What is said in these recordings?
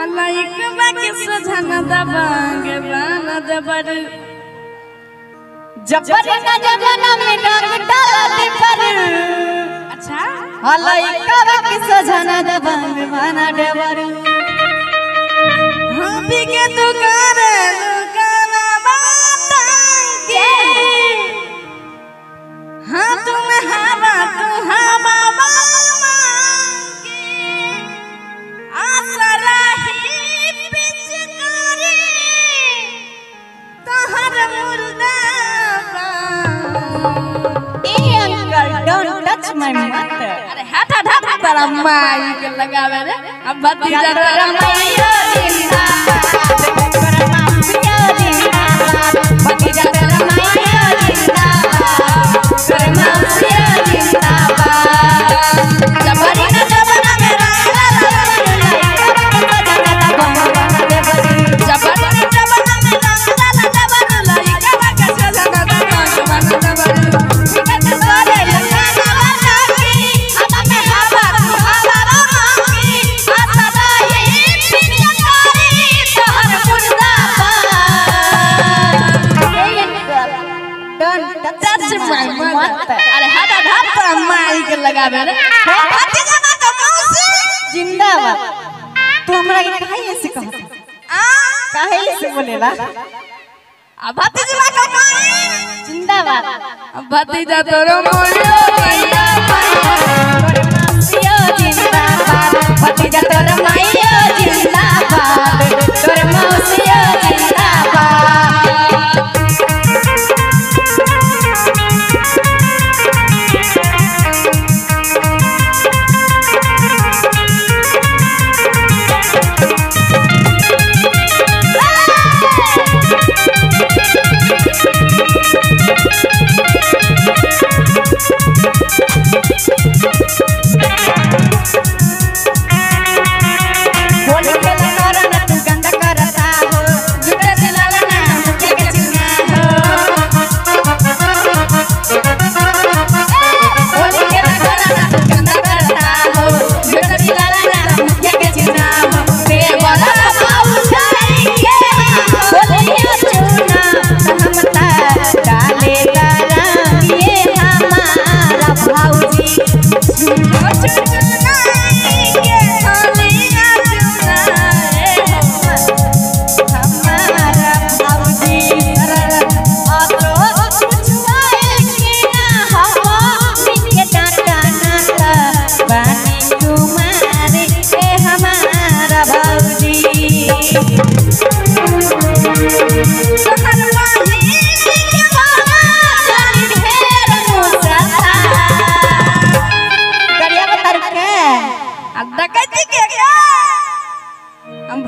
लाइक बाकी सजना दबांगे बाना दबर जबर का जमाना में रंग डालते पर अच्छा लाइक बाकी सजना दबांगे बाना दबर हम भी के दुकान बातांगे हाँ तुम हवा Don't touch my mother. अरे हटा हटा तेरा माई के लगावे रे अब भतीजा तेरा माई जिंदाबाद तेरा माफिया जिंदाबाद भतीजा तेरा माई जिंदाबाद तेरा माफिया जिंदाबाद जबरी ना जबना मेरा अरे हटा हटा माई के लगावे रे भतीजा का मौसी जिंदाबाद। तू हमरा के काहे ऐसे कहत काहे ऐसे बोलेला? अब भतीजा का माई जिंदाबाद। अब भतीजा तोरो मोरियो भैया तोरे मासियो जिंदाबाद भतीजा तोरे माइयो जिंदाबाद तोरे मासियो जिंदाबाद।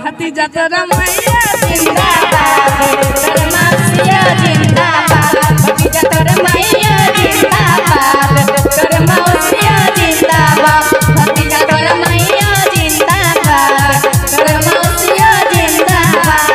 भतीजा तोरा मैया जिंदाबाद तोरे मासियो जिंदाबाद भतीजा तोरे मैया जिंदाबाद तोरे मासियो जिंदाबाद भतीजा तोरे मैया जिंदाबाद तोरे मासियो जिंदाबाद।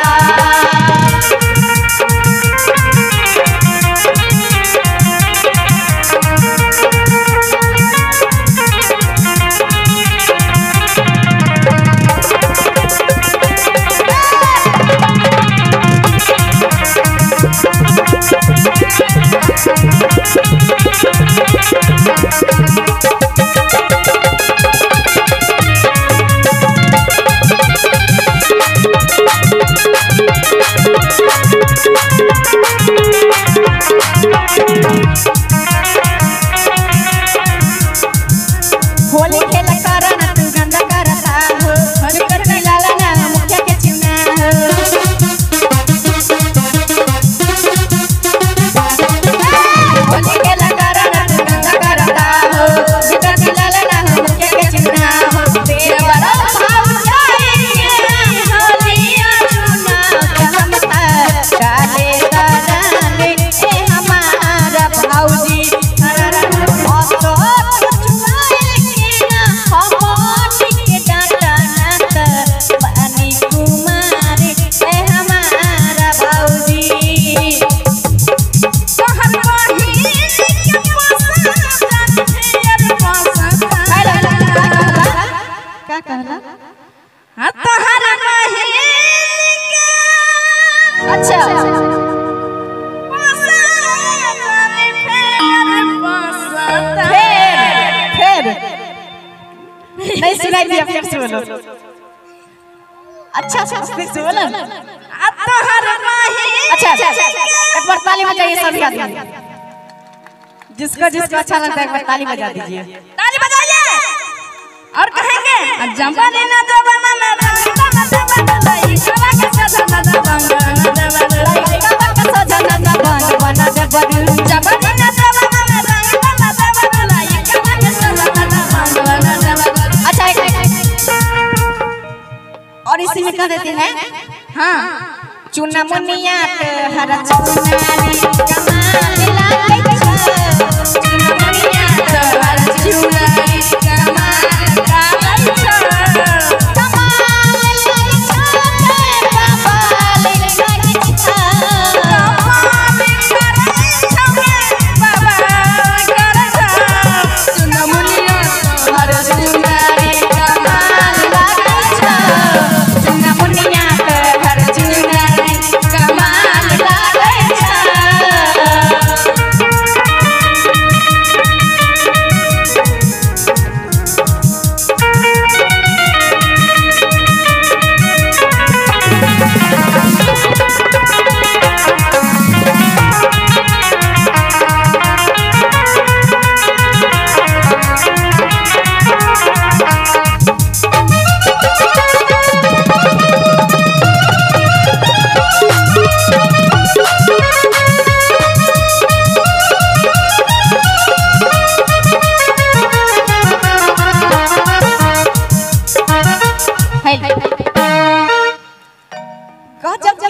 होली खेल करना तू गंदा करता हो होली कर लाला ना मुखिया के चिन्ना हो होली खेल करना तू गंदा करता हो कर लाला ना मुखिया के चिन्ना हो तेरा बड़ा भाव जाएंगे होलिया चुना हमता काले करांगे ए हमारा भाऊजी कहला तोहरा अच्छा फिर नहीं सुनाई दिया, फिर से बोलो। अच्छा फिर से बोलो। अच्छा एक बार ताली बजाइए सभी आदमी, जिसको जिसको अच्छा लगता है एक बार ताली बजा दीजिए। ताली बजाइए और कहेंगे जमाने ना जमाना ना और इसी में कह देते हैं हाँ चुना मुनिया के हर चुनारी कमाल लागे छ, चुना मुनिया के हर चुनारी कमाल लागे छ, कमाल लागे छ, कमाल लागे छ, कमाल लागे छ, बाबा करे छ, चुना मुनिया के हर चुनारी कमाल लागे छ, चुना मुनिया के हर चुनारी कमाल लागे छ। गजब के